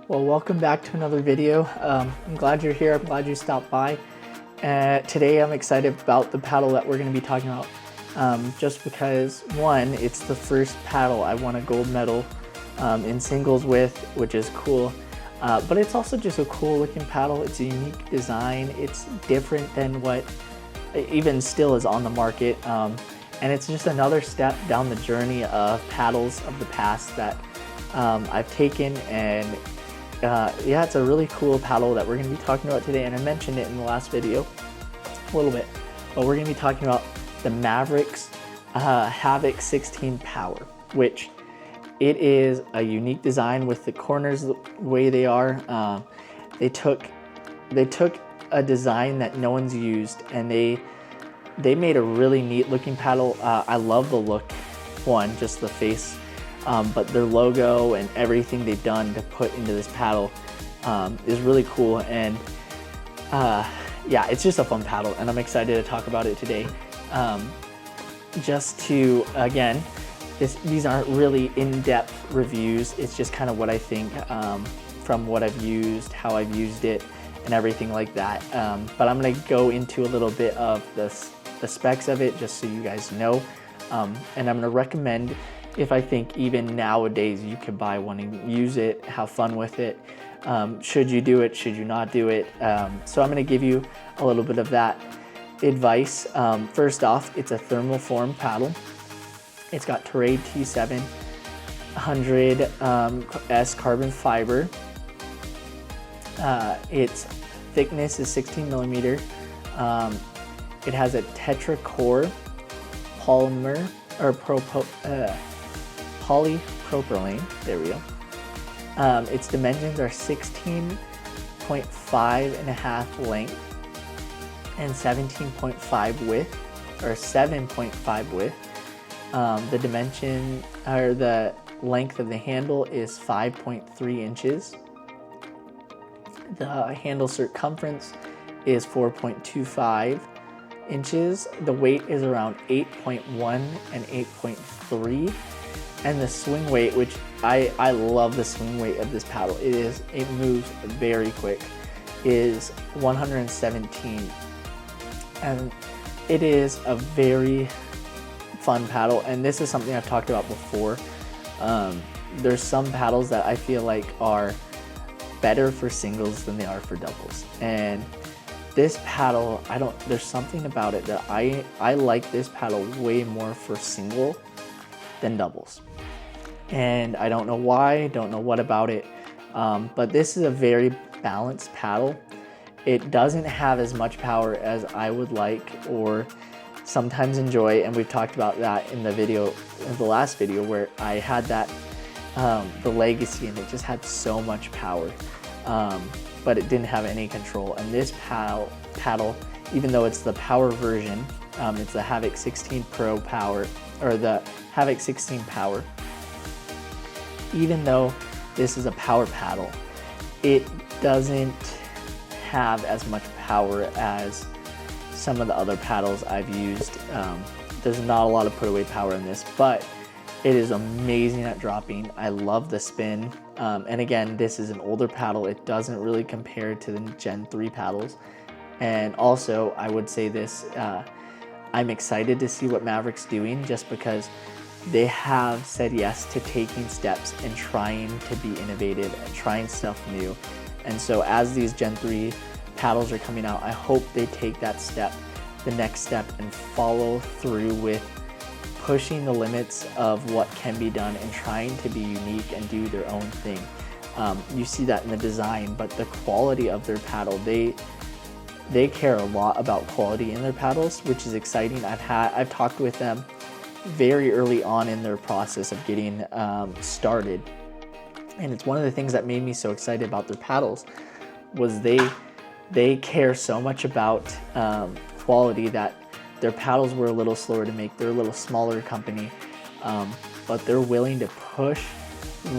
Well, welcome back to another video. I'm glad you're here. I'm glad you stopped by. Today I'm excited about the paddle that we're going to be talking about. Just because, one, it's the first paddle I won a gold medal in singles with, which is cool. But it's also just a cool looking paddle. It's a unique design. It's different than what even still is on the market. And it's just another step down the journey of paddles of the past that I've taken, and yeah, it's a really cool paddle that we're going to be talking about today. And I mentioned it in the last video a little bit, but we're going to be talking about the Maverix Havik 16 Power, which it is a unique design with the corners the way they are. They took a design that no one's used, and they made a really neat looking paddle. I love the look, just the face, but their logo and everything they've done to put into this paddle is really cool. And yeah, it's just a fun paddle, and I'm excited to talk about it today. Just to, again, these aren't really in-depth reviews. It's just kind of what I think from what I've used, how I've used it, and everything like that. But I'm going to go into a little bit of the specs of it, just so you guys know. And I'm going to recommend, if I think even nowadays you could buy one and use it, have fun with it. Should you do it? Should you not do it? So I'm going to give you a little bit of that advice. First off, it's a thermal form paddle. It's got Terrain T700S carbon fiber. Its thickness is 16 millimeter. It has a tetra-core polymer or polypropylene. There we go. Its dimensions are 16.5 length and 17.5 width, or 7.5 width. The dimension, or the length of the handle, is 5.3 inches. The handle circumference is 4.25 inches. The weight is around 8.1 and 8.3. And the swing weight, which I love the swing weight of this paddle. It moves very quick, is 117. And it is a very fun paddle, and this is something I've talked about before. There's some paddles that I feel like are better for singles than they are for doubles, and this paddle, there's something about it that I like this paddle way more for single than doubles, and I don't know why, don't know what about it, but this is a very balanced paddle. It doesn't have as much power as I would like or sometimes enjoy, and we've talked about that in the last video where I had that the Legacy, and it just had so much power, but it didn't have any control. And this paddle, even though it's the power version, it's the Havik 16 Pro Power, or the Havik 16 Power, even though this is a power paddle, it doesn't have as much power as some of the other paddles I've used. There's not a lot of put away power in this, but it is amazing at dropping. I love the spin. And again, this is an older paddle. It doesn't really compare to the Gen 3 paddles. And also, I would say this, I'm excited to see what Maveric's doing, just because they have said yes to taking steps and trying to be innovative and trying stuff new. And so as these Gen 3 paddles are coming out, I hope they take that step, the next step, and follow through with pushing the limits of what can be done and trying to be unique and do their own thing. You see that in the design, but the quality of their paddle, they care a lot about quality in their paddles, which is exciting. I've talked with them very early on in their process of getting started, and it's one of the things that made me so excited about their paddles was they care so much about quality that their paddles were a little slower to make. They're a little smaller company, but they're willing to push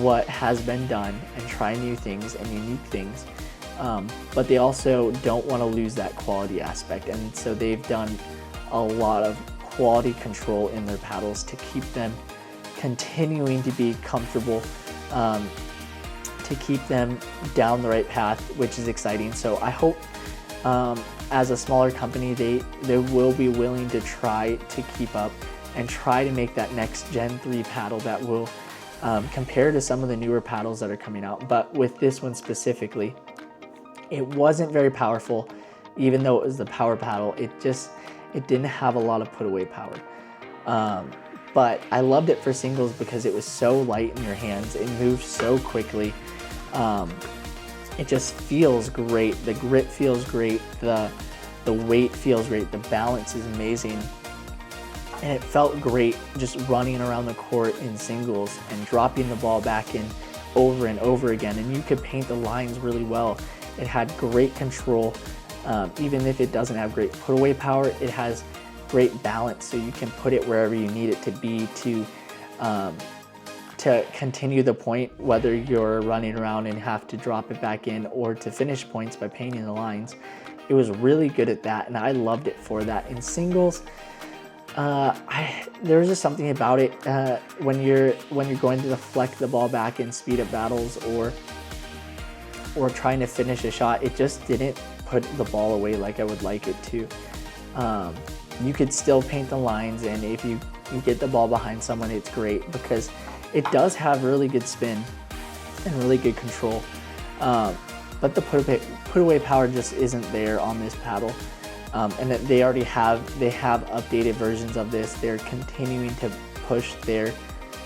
what has been done and try new things and unique things. But they also don't want to lose that quality aspect, and so they've done a lot of quality control in their paddles to keep them continuing to be comfortable, to keep them down the right path, which is exciting. So I hope as a smaller company, they will be willing to try to keep up and try to make that next Gen 3 paddle that will compare to some of the newer paddles that are coming out. But with this one specifically, it wasn't very powerful. Even though it was the power paddle, it didn't have a lot of put away power. But I loved it for singles because it was so light in your hands. It moved so quickly. It just feels great. The grip feels great. The weight feels great. The balance is amazing. And it felt great just running around the court in singles and dropping the ball back in over and over again. And you could paint the lines really well. It had great control. Even if it doesn't have great put away power, it has great balance, so you can put it wherever you need it to be to continue the point, whether you're running around and have to drop it back in or to finish points by painting the lines. It was really good at that, and I loved it for that. In singles, there was just something about it when you're going to deflect the ball back in speed up battles or trying to finish a shot, it just didn't put the ball away like I would like it to. You could still paint the lines, and if you get the ball behind someone, it's great because it does have really good spin and really good control. But the put away power just isn't there on this paddle. And that they have updated versions of this. They're continuing to push their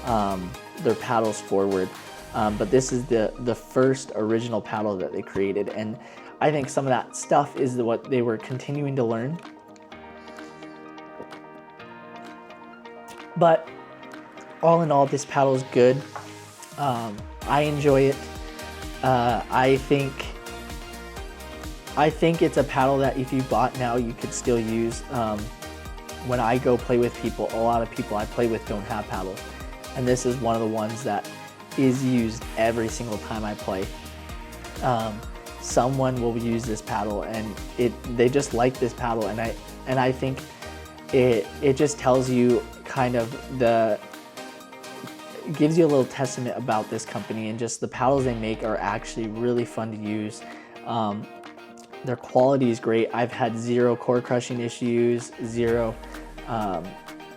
paddles forward. But this is the first original paddle that they created, and I think some of that stuff is what they were continuing to learn. But all in all, this paddle is good. I enjoy it. I think it's a paddle that if you bought now, you could still use. When I go play with people, a lot of people I play with don't have paddles, and this is one of the ones that is used every single time I play. Someone will use this paddle, and they just like this paddle, and I think it just tells you kind of gives you a little testament about this company, and just the paddles they make are actually really fun to use. Their quality is great. I've had zero core crushing issues, zero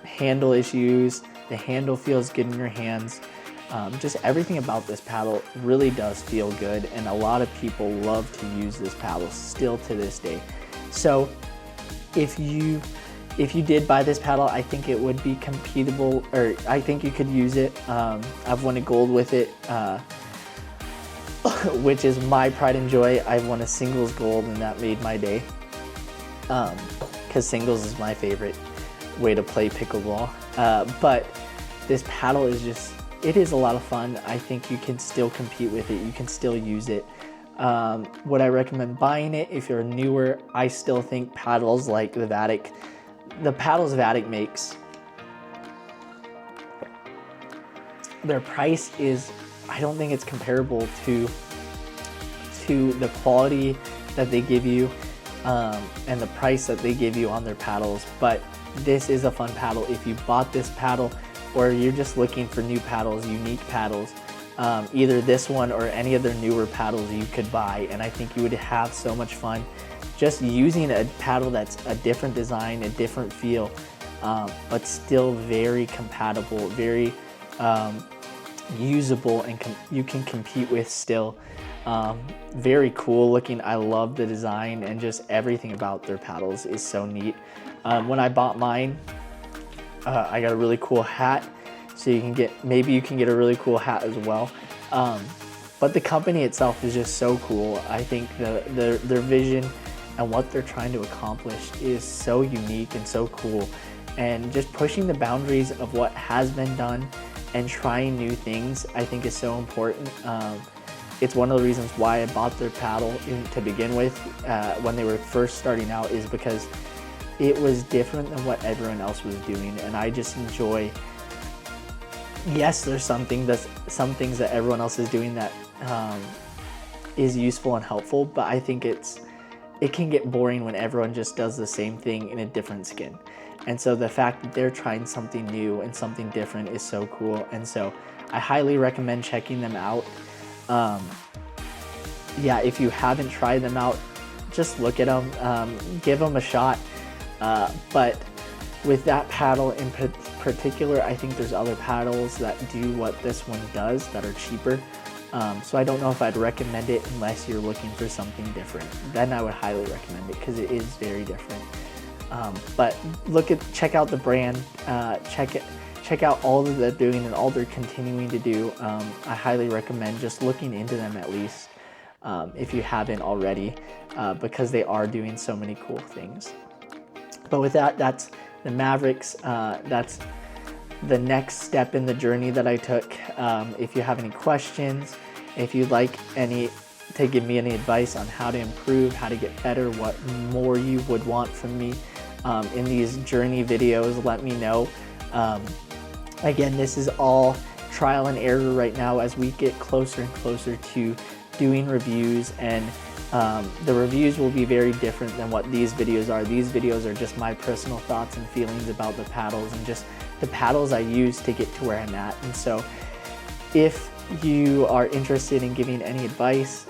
handle issues. The handle feels good in your hands. Just everything about this paddle really does feel good, and a lot of people love to use this paddle still to this day. So if you did buy this paddle, I think it would be competible, or I think you could use it. I've won a gold with it, which is my pride and joy. I've won a singles gold, and that made my day, because singles is my favorite way to play pickleball. But this paddle is it is a lot of fun. I think you can still compete with it. You can still use it. Would I recommend buying it if you're newer? I still think paddles like the paddles Havik makes, their price is, I don't think it's comparable to the quality that they give you and the price that they give you on their paddles. But this is a fun paddle. If you bought this paddle, or you're just looking for new paddles, unique paddles, either this one or any of their newer paddles you could buy, and I think you would have so much fun just using a paddle that's a different design, a different feel, but still very compatible, very usable, and you can compete with still. Very cool looking. I love the design, and just everything about their paddles is so neat. When I bought mine, I got a really cool hat, so maybe you can get a really cool hat as well. But the company itself is just so cool. I think their vision and what they're trying to accomplish is so unique and so cool, and just pushing the boundaries of what has been done and trying new things, I think is so important. It's one of the reasons why I bought their paddle to begin with when they were first starting out, is because it was different than what everyone else was doing, and I just enjoy. Yes, there's some things that everyone else is doing that is useful and helpful, but I think it can get boring when everyone just does the same thing in a different skin. And so the fact that they're trying something new and something different is so cool. And so I highly recommend checking them out. Yeah, if you haven't tried them out, just look at them, give them a shot. But with that paddle in particular, I think there's other paddles that do what this one does that are cheaper. So I don't know if I'd recommend it unless you're looking for something different. Then I would highly recommend it because it is very different. But check out the brand, check out all that they're doing and all they're continuing to do. I highly recommend just looking into them at least, if you haven't already, because they are doing so many cool things. But with that, that's the Maverix. That's the next step in the journey that I took. If you have any questions, if you'd like to give me any advice on how to improve, how to get better, what more you would want from me in these journey videos, let me know. Again, this is all trial and error right now as we get closer and closer to doing reviews, and the reviews will be very different than what these videos are. These videos are just my personal thoughts and feelings about the paddles and just the paddles I use to get to where I'm at. And so if you are interested in giving any advice,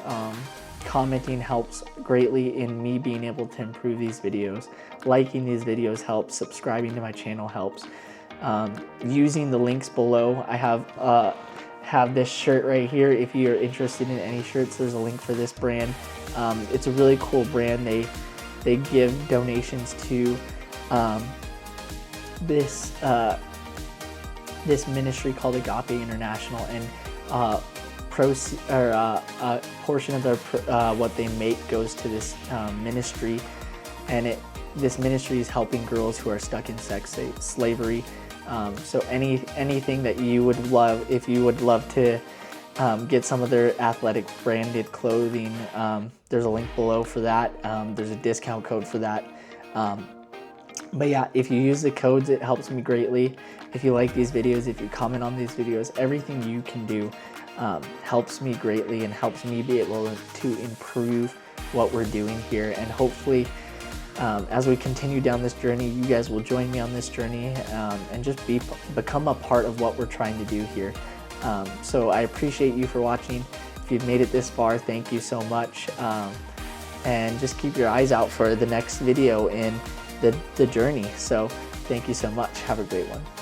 commenting helps greatly in me being able to improve these videos. Liking these videos helps, subscribing to my channel helps. Using the links below, I have this shirt right here. If you're interested in any shirts, there's a link for this brand. It's a really cool brand. They give donations to this ministry called Agape International, and a portion of their what they make goes to this ministry, and this ministry is helping girls who are stuck in sex slavery. So anything that you would love, if you would love to get some of their athletic branded clothing, there's a link below for that. There's a discount code for that. But yeah, if you use the codes, it helps me greatly. If you like these videos, if you comment on these videos, everything you can do helps me greatly and helps me be able to improve what we're doing here. And hopefully, as we continue down this journey, you guys will join me on this journey and just become a part of what we're trying to do here. So I appreciate you for watching. If you've made it this far, thank you so much. And just keep your eyes out for the next video in the journey. So thank you so much. Have a great one.